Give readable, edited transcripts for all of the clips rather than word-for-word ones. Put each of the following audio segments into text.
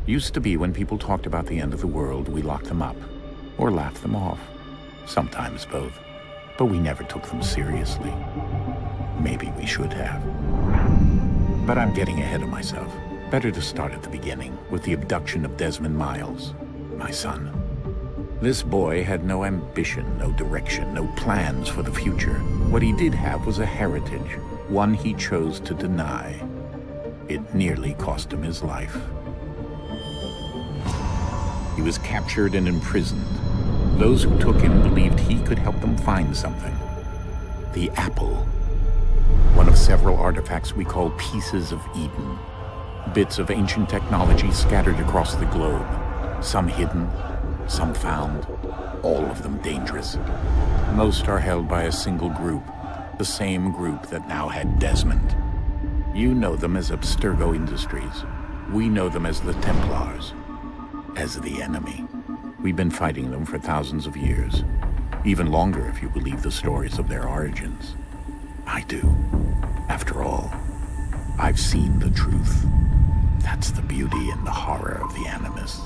Used to be when people talked about the end of the world, we locked them up, or laughed them off. Sometimes both. But we never took them seriously. Maybe we should have. But I'm getting ahead of myself. Better to start at the beginning, with the abduction of Desmond Miles, my son. This boy had no ambition, no direction, no plans for the future. What he did have was a heritage, one he chose to deny. It nearly cost him his life. He was captured and imprisoned. Those who took him believed he could help them find something. The apple. One of several artifacts we call pieces of Eden. Bits of ancient technology scattered across the globe. Some hidden, some found, all of them dangerous. Most are held by a single group, the same group that now had Desmond. You know them as Abstergo Industries. We know them as the Templars, as the enemy. We've been fighting them for thousands of years, even longer if you believe the stories of their origins. I do. After all, I've seen the truth. That's the beauty and the horror of the Animus.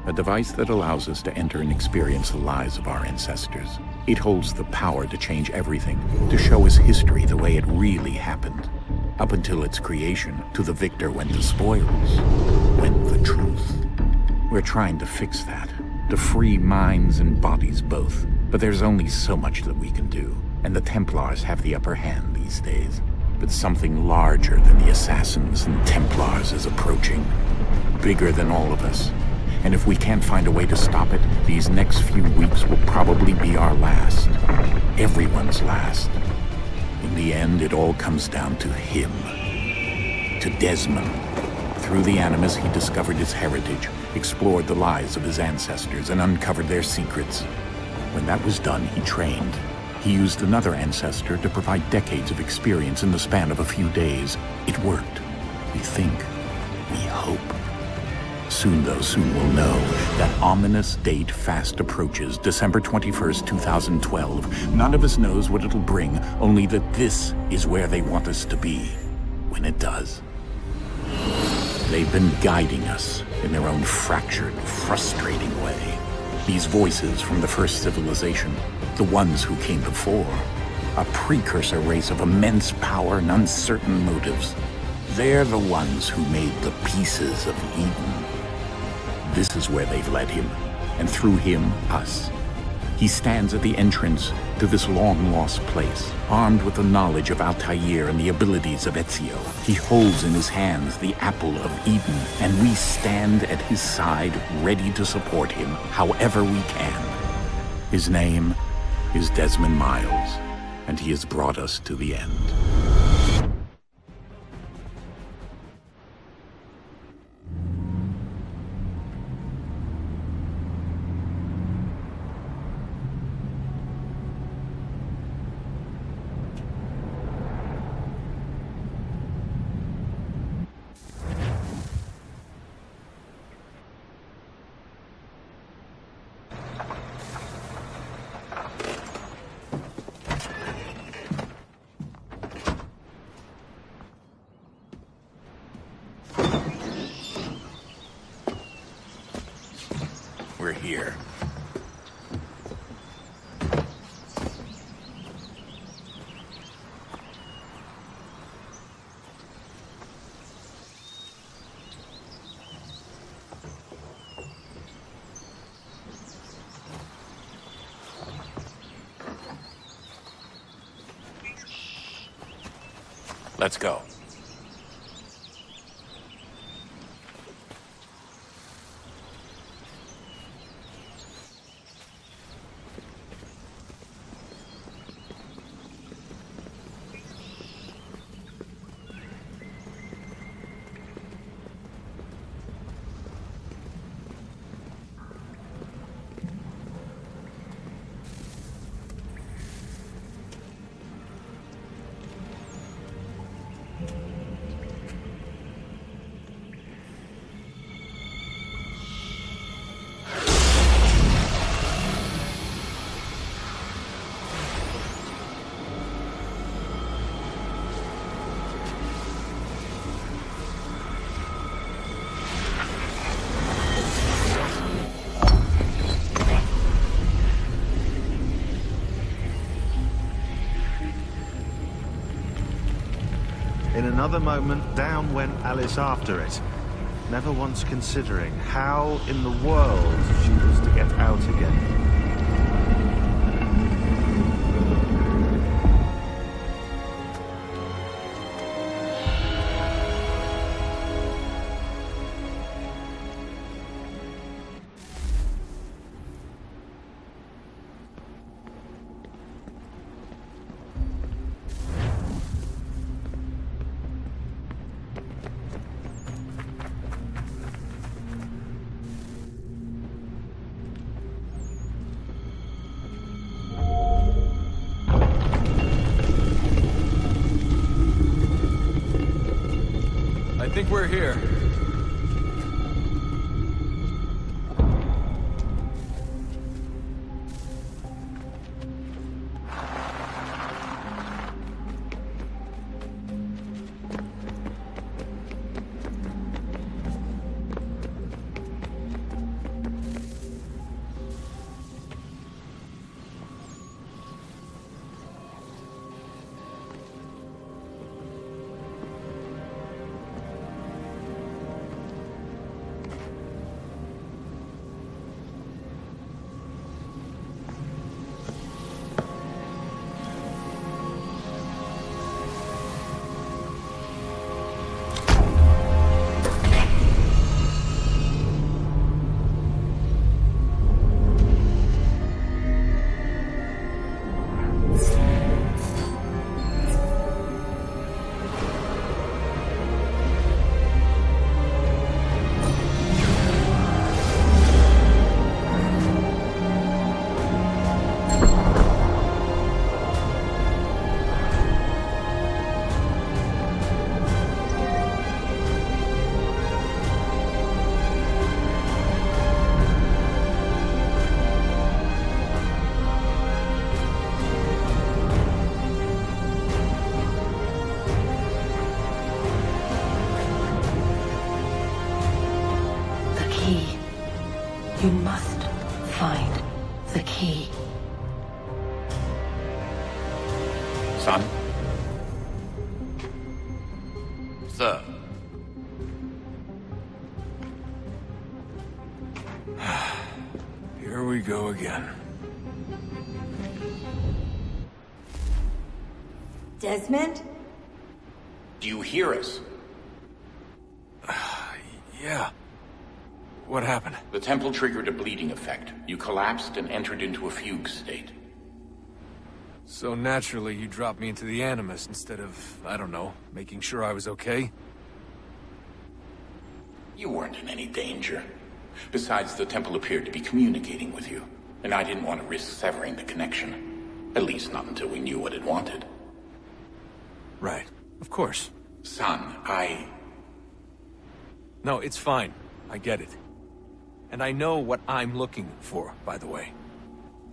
A device that allows us to enter and experience the lives of our ancestors. It holds the power to change everything, to show us history the way it really happened. Up until its creation, to the victor went the spoils, went the truth. We're trying to fix that, to free minds and bodies both. But there's only so much that we can do, and the Templars have the upper hand these days. But something larger than the assassins and Templars is approaching, bigger than all of us. And if we can't find a way to stop it, these next few weeks will probably be our last. Everyone's last. In the end, it all comes down to him. To Desmond. Through the Animus, he discovered his heritage, explored the lives of his ancestors, and uncovered their secrets. When that was done, he trained. He used another ancestor to provide decades of experience in the span of a few days. It worked. We think. We hope. Soon, though, soon we'll know. That ominous date fast approaches, December 21st, 2012. None of us knows what it'll bring, only that this is where they want us to be, when it does. They've been guiding us in their own fractured, frustrating way. These voices from the first civilization, the ones who came before, a precursor race of immense power and uncertain motives. They're the ones who made the pieces of Eden. This is where they've led him, and through him, us. He stands at the entrance to this long-lost place, armed with the knowledge of Altair and the abilities of Ezio. He holds in his hands the apple of Eden, and we stand at his side, ready to support him however we can. His name is Desmond Miles, and he has brought us to the end. We're here. Let's go. another moment, down went Alice after it, never once considering how in the world she was to get out again. I think we're here. You must find the key. Son? Sir. Here we go again. Desmond? Do you hear us? Yeah. What happened? The temple triggered a bleeding effect. You collapsed and entered into a fugue state. So naturally, you dropped me into the Animus instead of, I don't know, making sure I was okay? You weren't in any danger. Besides, the temple appeared to be communicating with you, and I didn't want to risk severing the connection. At least not until we knew what it wanted. Right. Of course. Son, No, it's fine. I get it. And I know what I'm looking for, by the way.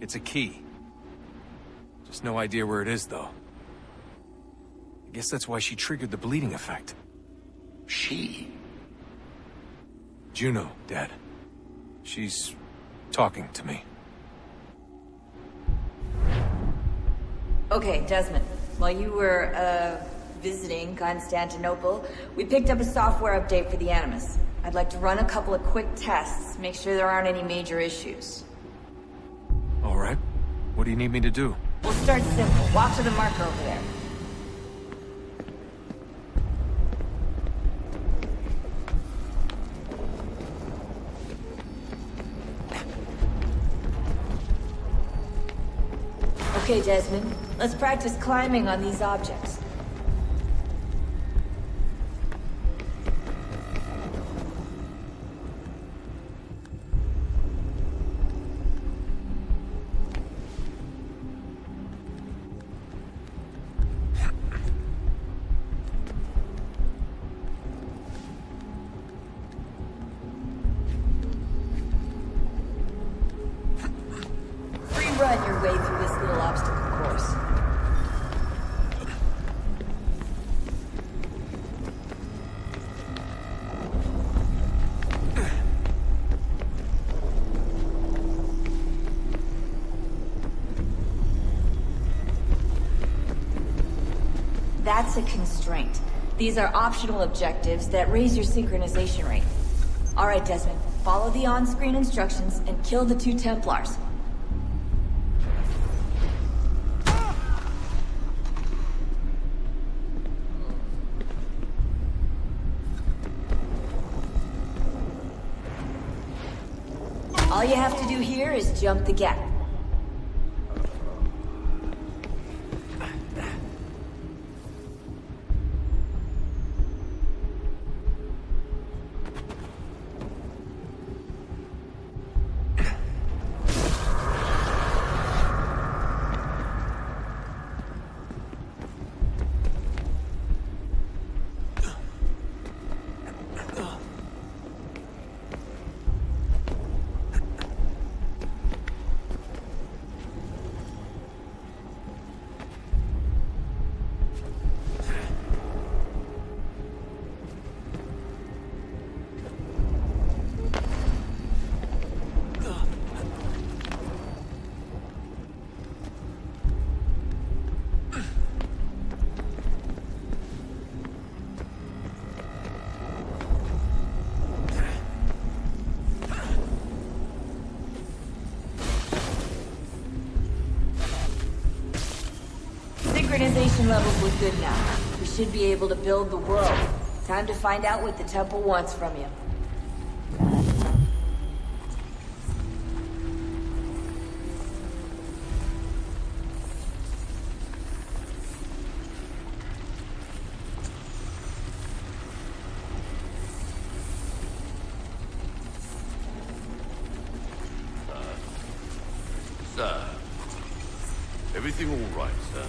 It's a key. Just no idea where it is, though. I guess that's why she triggered the bleeding effect. She? Juno, Dad. She's talking to me. Okay, Desmond. While you were, visiting Constantinople, we picked up a software update for the Animus. I'd like to run a couple of quick tests, make sure there aren't any major issues. All right. What do you need me to do? We'll start simple. Walk to the marker over there. Okay, Desmond. Let's practice climbing on these objects. Run your way through this little obstacle course. That's a constraint. These are optional objectives that raise your synchronization rate. Alright, Desmond. Follow the on-screen instructions and kill the 2 Templars. All you have to do here is jump the gap. Synchronization levels look good now. We should be able to build the world. Time to find out what the temple wants from you. Sir. Everything all right, sir?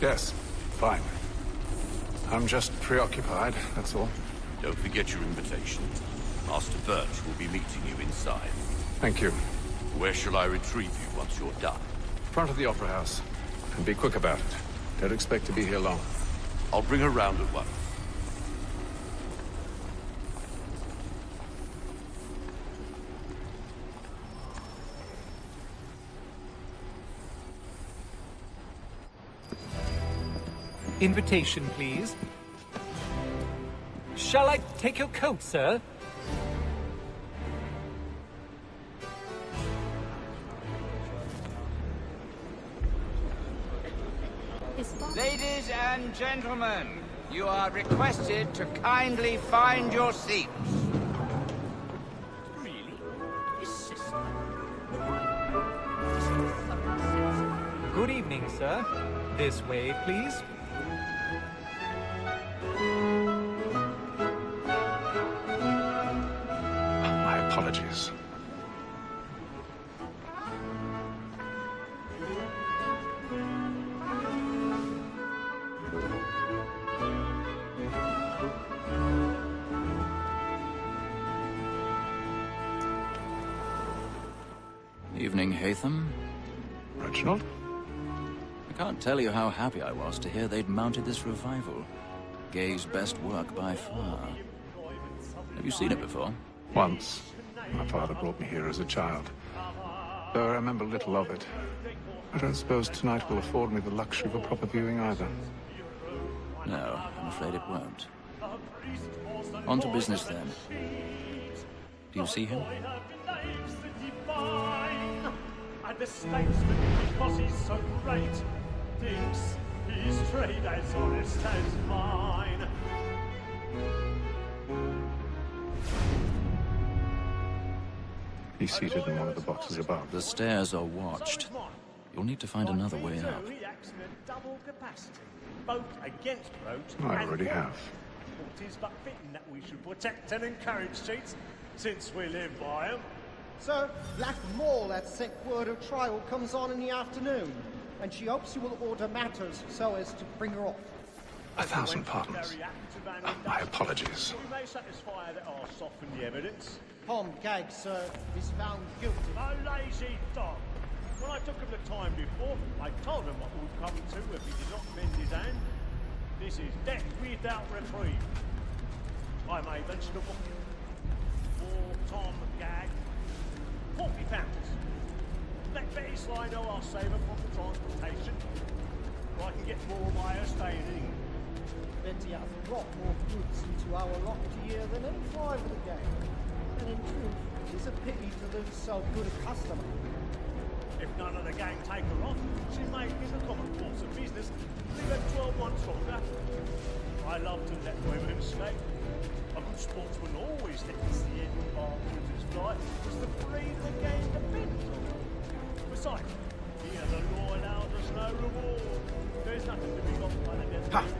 Yes, fine. I'm just preoccupied, that's all. Don't forget your invitation. Master Birch will be meeting you inside. Thank you. Where shall I retrieve you once you're done? Front of the Opera House. And be quick about it. Don't expect to be here long. I'll bring her round at once. Invitation, please. Shall I take your coat, sir? Ladies and gentlemen, you are requested to kindly find your seats. Really? Good evening, sir. This way, please. My apologies. Evening, Haytham. Reginald? I can't tell you how happy I was to hear they'd mounted this revival. Gay's best work by far. Have you seen it before? Once. My father brought me here as a child. Though I remember little of it. I don't suppose tonight will afford me the luxury of a proper viewing either. No, I'm afraid it won't. On to business then. Do you see him? And the statesman, because he's so great, thinks his trade as honest as mine. He's seated in one of the boxes above. The stairs are watched. You'll need to find another way up. He acts in a double capacity, both against roads I and already have. It is but fitting that we should protect and encourage cheats, since we live by them. Sir, Black Mall at sent word her trial comes on in the afternoon, and she hopes you will order matters so as to bring her off. 1,000 pardons. My apologies. We may satisfy that I'll soften the evidence. Tom Gag, sir, is found guilty. No lazy dog. When I took him the time before, I told him what would come to if he did not mend his hand. This is death without reprieve. I may mention a book for Tom Gag. £40. Let Betty Sly know I'll save her from the transportation, or I can get more by her staying in. Betty has a lot more goods into our lot a year than any 5 of the gang. And in truth, it's a pity to lose so good a customer. If none of the gang take her off, she may, in the common course of business, live at 12 months longer. I love to let women escape. A good sportsman always thinks the end of our cruiser's flight is to free the gang depends on. Besides, here the law allows us no reward. There's nothing to be got by the death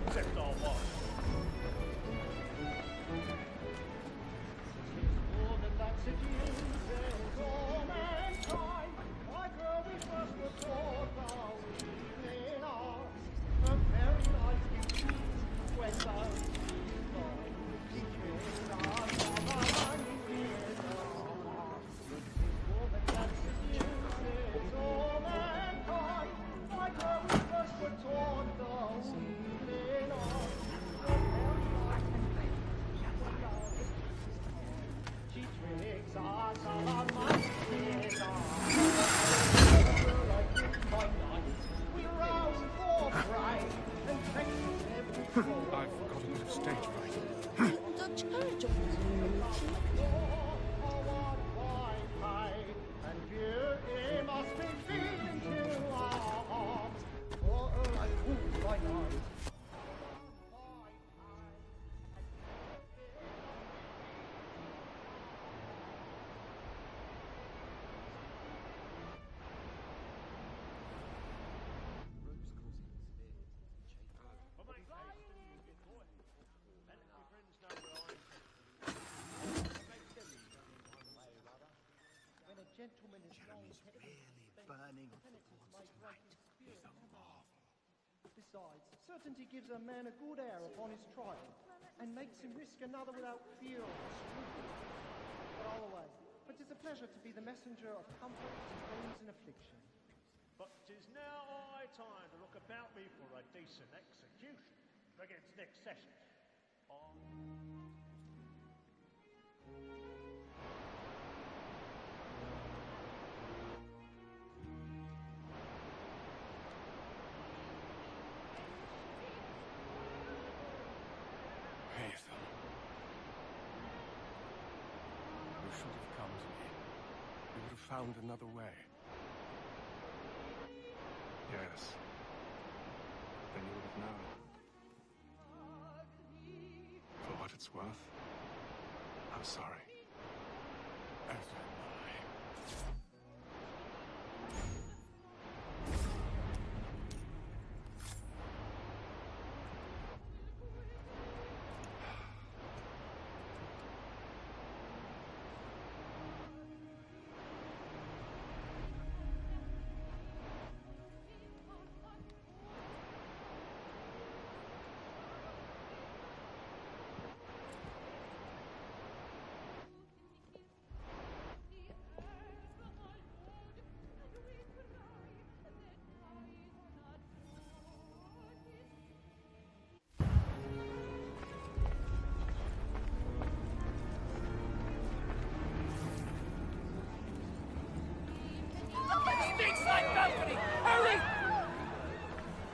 except our wives. More than that to use is all mankind. Like where we first were taught our evening arts. A very life we choose when those teachers are more than that to use is all mankind. Like where we first were taught those evening arts. A very life she tricks us on my fears we rouse for pride and practice every floor. I've got a bit of stage fright. Dutch courage and beauty must be feeding to our hearts. For I fool by night. When a gentleman is long-headed, really burning on the boards tonight. He's a marvel. Besides, certainty gives a man a good air upon his trial, and makes him risk another without fear or scruple. But all the way, but 'tis a pleasure to be the messenger of comfort to those in affliction. But 'tis now high time to look about me for a decent execution against next session. Haytham. You should have come to me. We would have found another way. Yes. Then you would have known. For what it's worth, I'm sorry. As am I.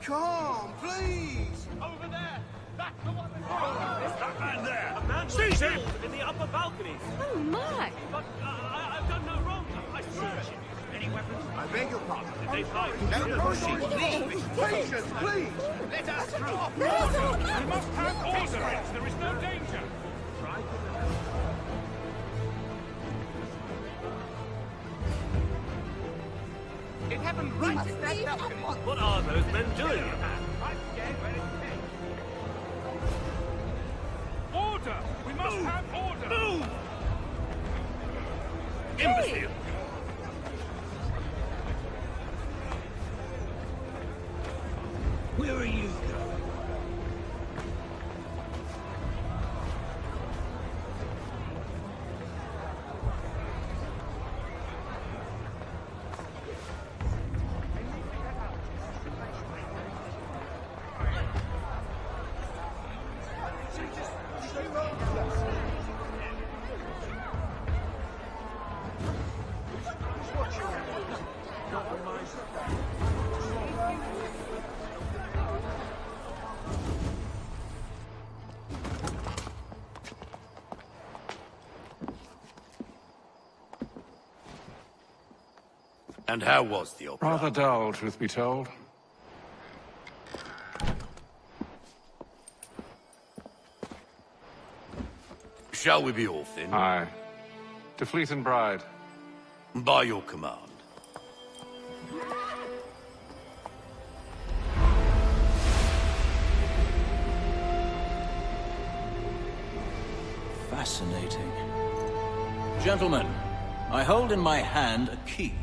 Come, please! Over there! That's the one! That man there! A man Seize him! in the upper balcony! Oh my! But I've done no wrong. I swear. Any weapons? I beg your pardon. Did they fight? No pushing, please! Patience, please! Let us through! We must have order! There is no danger! It happened right at that balcony. What are those men doing? Order! We must have order! Move! Imbecile! Where are you going? And how was the opera? Rather dull, truth be told. Shall we be off then? Aye. To Fleet and Bride. By your command. Fascinating. Gentlemen, I hold in my hand a key.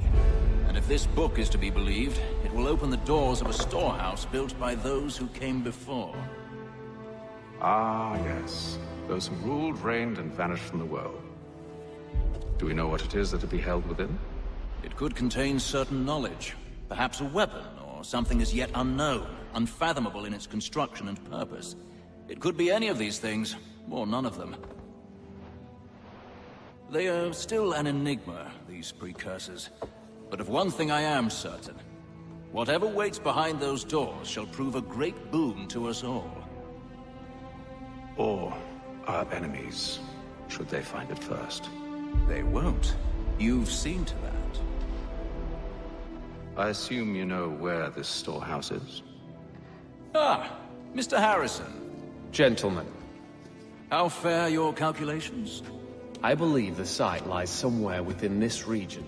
And if this book is to be believed, it will open the doors of a storehouse built by those who came before. Ah, yes. Those who ruled, reigned, and vanished from the world. Do we know what it is that to be held within? It could contain certain knowledge. Perhaps a weapon, or something as yet unknown, unfathomable in its construction and purpose. It could be any of these things, or none of them. They are still an enigma, these precursors. But of one thing I am certain. Whatever waits behind those doors shall prove a great boon to us all. Or our enemies, should they find it first. They won't. You've seen to that. I assume you know where this storehouse is? Ah, Mr. Harrison. Gentlemen, How fare your calculations? I believe the site lies somewhere within this region.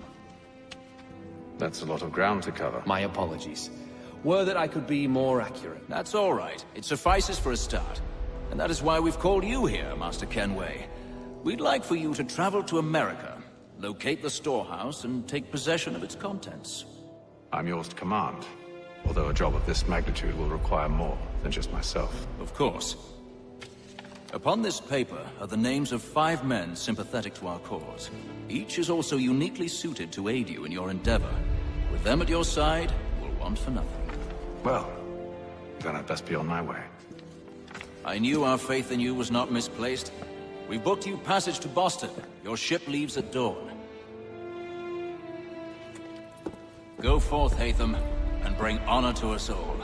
That's a lot of ground to cover. My apologies. Were that I could be more accurate. That's all right. It suffices for a start. And that is why we've called you here, Master Kenway. We'd like for you to travel to America, locate the storehouse, and take possession of its contents. I'm yours to command, although a job of this magnitude will require more than just myself. Of course. Upon this paper are the names of 5 men sympathetic to our cause. Each is also uniquely suited to aid you in your endeavor. With them at your side, we'll want for nothing. Well, then I'd best be on my way. I knew our faith in you was not misplaced. We booked you passage to Boston. Your ship leaves at dawn. Go forth, Haytham, and bring honor to us all.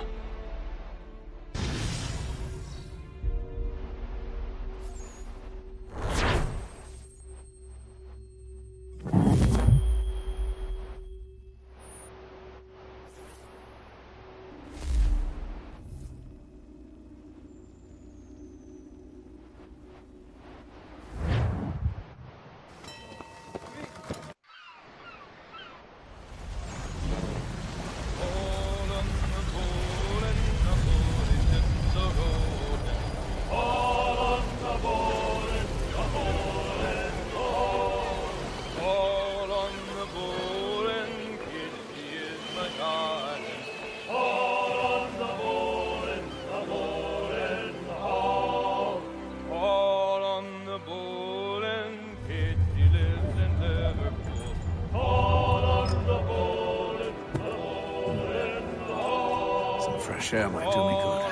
Fresh air might do me good.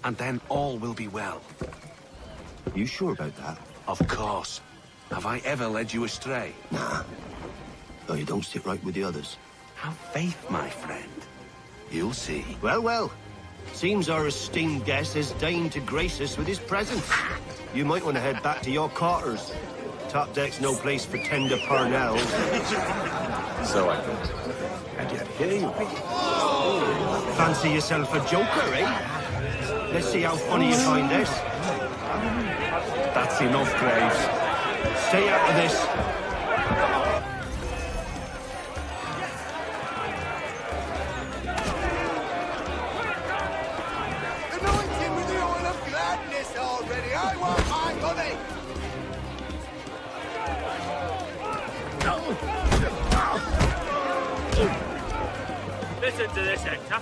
And then all will be well. You sure about that? Of course. Have I ever led you astray? Nah. Though you don't sit right with the others. Have faith, my friend. You'll see. Well, well. Seems our esteemed guest has deigned to grace us with his presence. You might want to head back to your quarters. Top deck's no place for tender parnells. So I thought. And yet here you be. Fancy yourself a joker, eh? Let's see how funny you find this. That's enough, Graves. Stay out of this. Anoint him with the oil of gladness already. I want my money. Listen to this, Hector.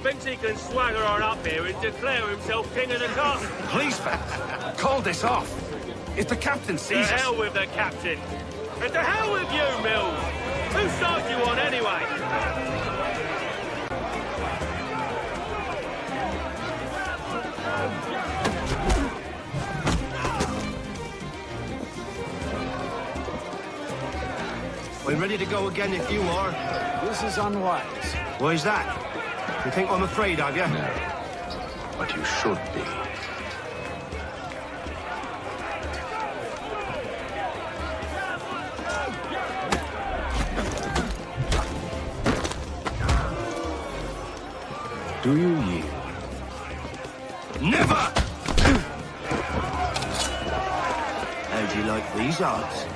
Thinks he can swagger on up here and declare himself king of the castle. Please, fellas, call this off. If the captain To sees us... hell with the captain. And to hell with you, Mills. Whose side you on, anyway? and ready to go again if you are. This is unwise. Why's that? You think I'm afraid, have you? No. But you should be. Do you yield? Never! How'd you like these odds?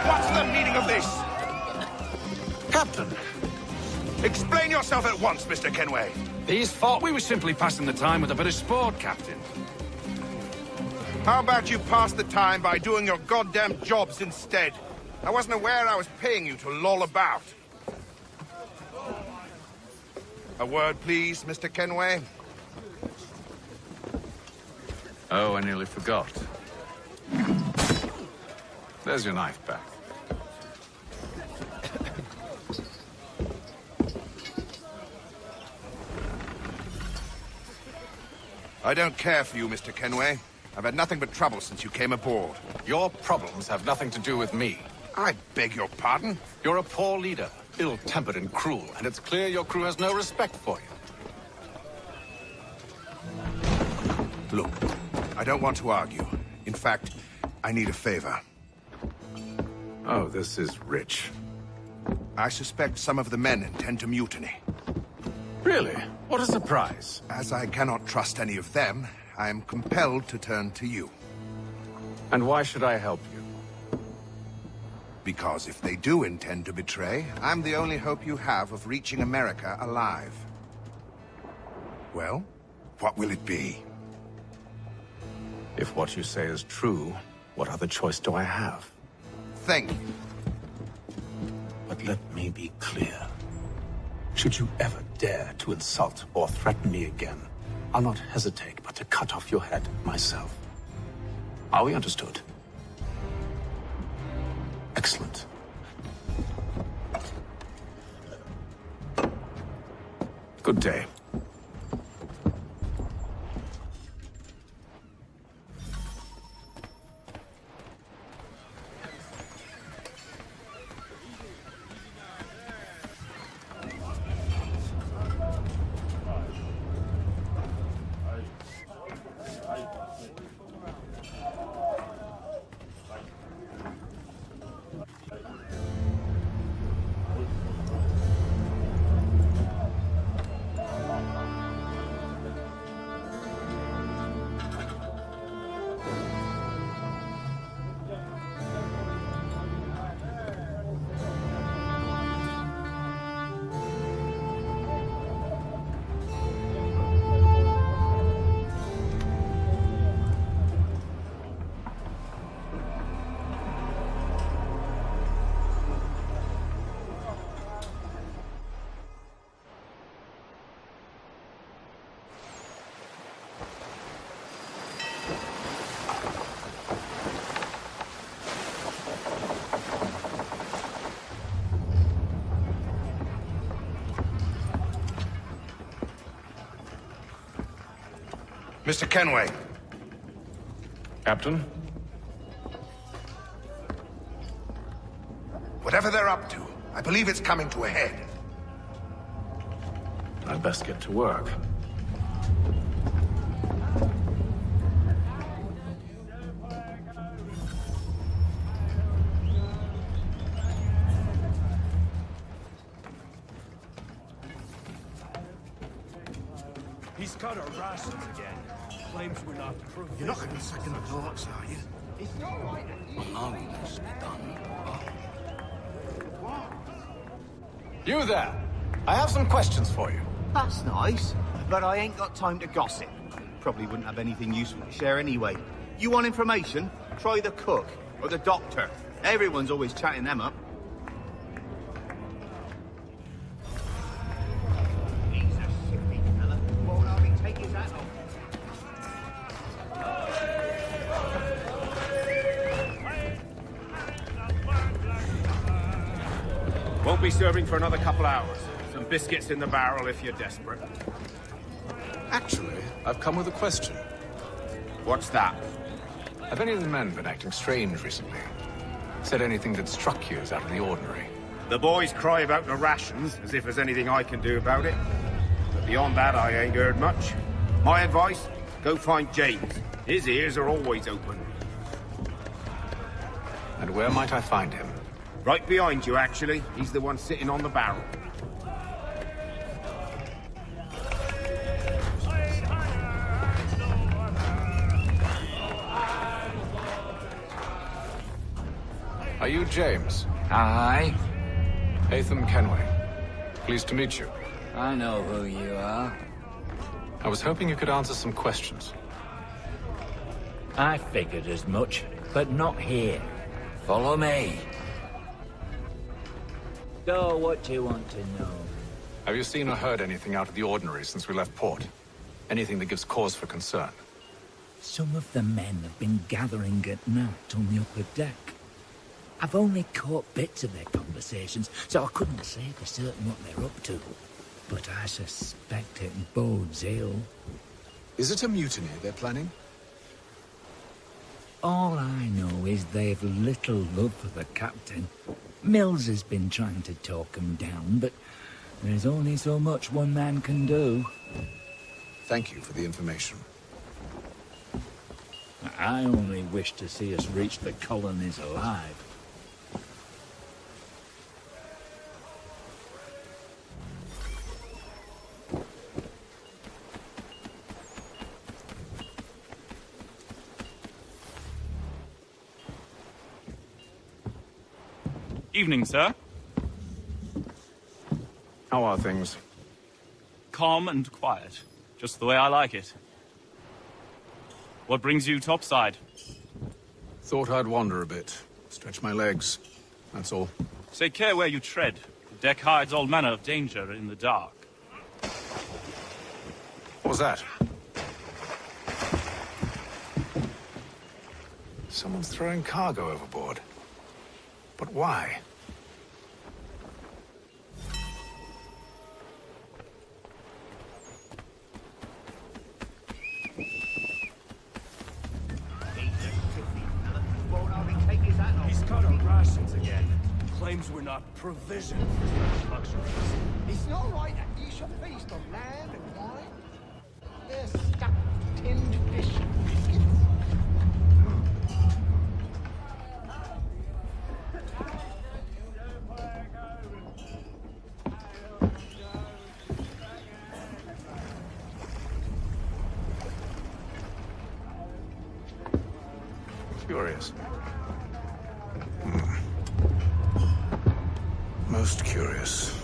What's the meaning of this? Captain! Explain yourself at once, Mr. Kenway. These thought we were simply passing the time with a bit of sport, Captain. How about you pass the time by doing your goddamn jobs instead? I wasn't aware I was paying you to loll about. A word, please, Mr. Kenway. Oh, I nearly forgot. There's your knife back. I don't care for you, Mr. Kenway. I've had nothing but trouble since you came aboard. Your problems have nothing to do with me. I beg your pardon? You're a poor leader, ill-tempered and cruel, and it's clear your crew has no respect for you. Look, I don't want to argue. In fact, I need a favor. Oh, this is rich. I suspect some of the men intend to mutiny. Really? What a surprise. As I cannot trust any of them, I am compelled to turn to you. And why should I help you? Because if they do intend to betray, I'm the only hope you have of reaching America alive. Well, what will it be? If what you say is true, what other choice do I have? Thank you. But let me be clear. Should you ever dare to insult or threaten me again, I'll not hesitate but to cut off your head myself. Are we understood? Excellent. Good day. Mr. Kenway. Captain? Whatever they're up to, I believe it's coming to a head. I'd best get to work. He's got our rations again. Claims we're not proof. You're not having second thoughts, are you? It's not right. You there! I have some questions for you. That's nice, but I ain't got time to gossip. Probably wouldn't have anything useful to share anyway. You want information? Try the cook or the doctor. Everyone's always chatting them up. He's a shifty fella. Won't hardly take his hat off. Won't be serving for another couple hours. Some biscuits in the barrel if you're desperate. Actually, I've come with a question. What's that? Have any of the men been acting strange recently? Said anything that struck you as out of the ordinary? The boys cry about the rations, as if there's anything I can do about it. But beyond that, I ain't heard much. My advice, go find James. His ears are always open. And where might I find him? Right behind you, actually. He's the one sitting on the barrel. Are you James? Aye. Haytham Kenway. Pleased to meet you. I know who you are. I was hoping you could answer some questions. I figured as much, but not here. Follow me. So, what do you want to know? Have you seen or heard anything out of the ordinary since we left port? Anything that gives cause for concern? Some of the men have been gathering at night on the upper deck. I've only caught bits of their conversations, so I couldn't say for certain what they're up to. But I suspect it bodes ill. Is it a mutiny they're planning? All I know is they've little love for the captain. Mills has been trying to talk him down, but there's only so much one man can do. Thank you for the information. I only wish to see us reach the colonies alive. Evening, sir. How are things? Calm and quiet. Just the way I like it. What brings you topside? Thought I'd wander a bit. Stretch my legs. That's all. Take care where you tread. The deck hides all manner of danger in the dark. What was that? Someone's throwing cargo overboard. But why? He's cut our rations again. Claims we're not provisioned for such luxuries. It's not right that you should feast on land and wine. They're stuck tinned fish and biscuits. Curious. Most curious.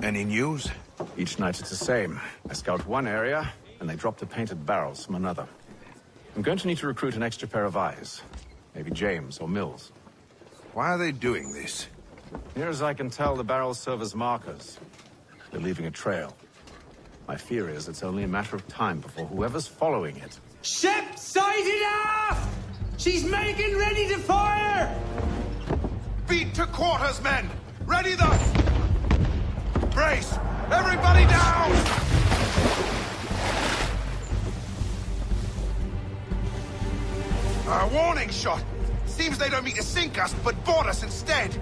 Any news? Each night it's the same. I scout one area, and they drop the painted barrels from another. I'm going to need to recruit an extra pair of eyes. Maybe James or Mills. Why are they doing this? Near as I can tell, the barrels serve as markers. They're leaving a trail. My fear is it's only a matter of time before whoever's following it... Ship sighted aft! She's making ready to fire! Beat to quarters, men! Ready thus! Brace! Everybody down! A warning shot! Seems they don't mean to sink us, but board us instead!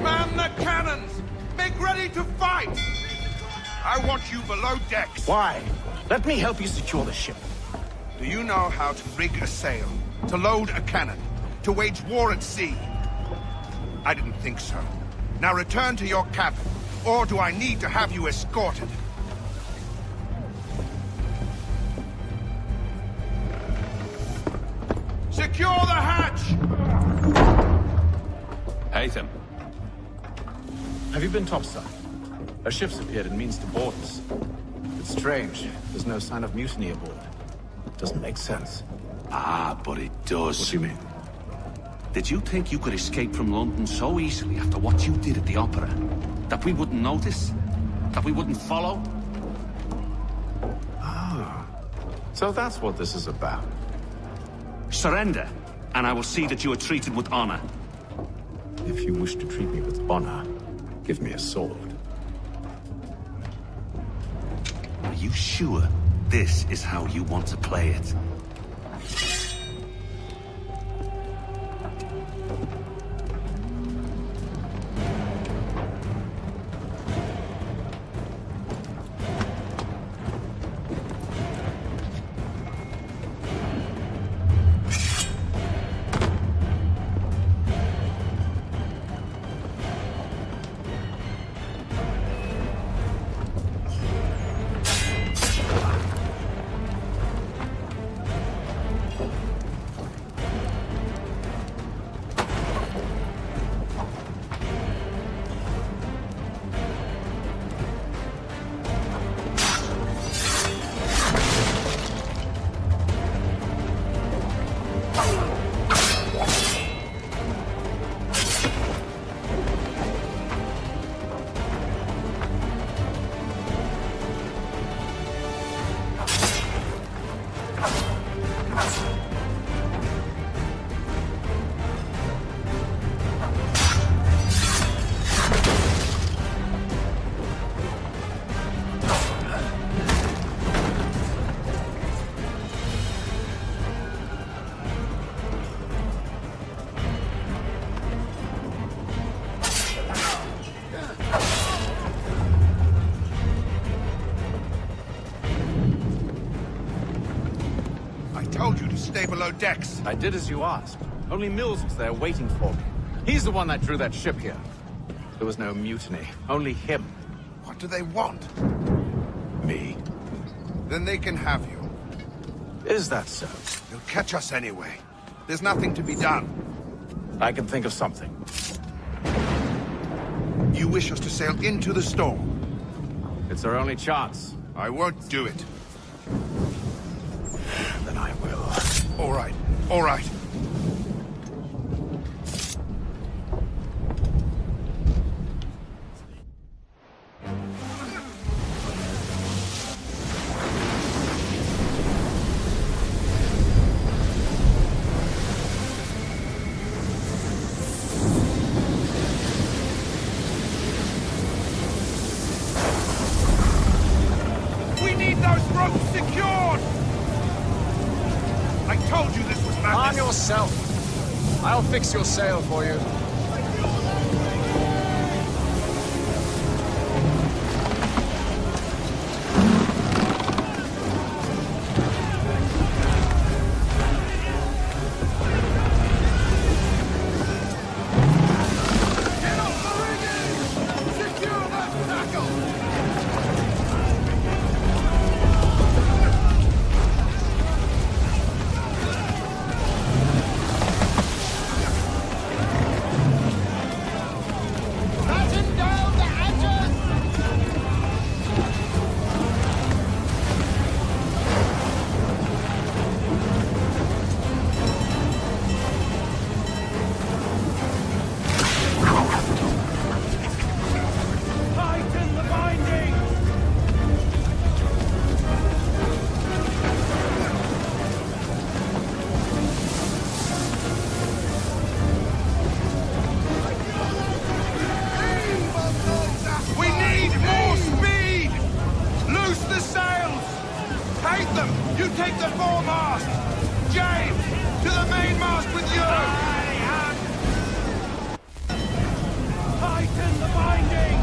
Man the cannons! Make ready to fight! I want you below decks! Why? Let me help you secure the ship. Do you know how to rig a sail? To load a cannon? To wage war at sea? I didn't think so. Now return to your cabin, or do I need to have you escorted? Secure the hatch! Haytham. Have you been topside? A ship's appeared and means to board us. It's strange. There's no sign of mutiny aboard. Doesn't make sense. Ah, but it does. What do you mean? Did you think you could escape from London so easily after what you did at the opera? That we wouldn't notice? That we wouldn't follow? Ah. So that's what this is about. Surrender, and I will see that you are treated with honor. If you wish to treat me with honor, give me a sword. Are you sure this is how you want to play it? Stay below decks. I did as you asked. Only Mills was there waiting for me. He's the one that drew that ship here. There was no mutiny. Only him. What do they want? Me. Then they can have you. Is that so? They'll catch us anyway. There's nothing to be done. I can think of something. You wish us to sail into the storm? It's our only chance. I won't do it. Then I will. All right. All right. We need those ropes secured! I told you this was madness! Arm yourself! I'll fix your sail for you. Haytham, you take the foremast! James, to the mainmast with you! Tighten the binding!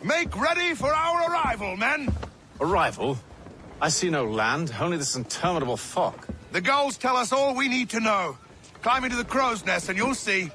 Make ready for our arrival, men! Arrival? I see no land, only this interminable fog. The gulls tell us all we need to know. Climb into the crow's nest and you'll see.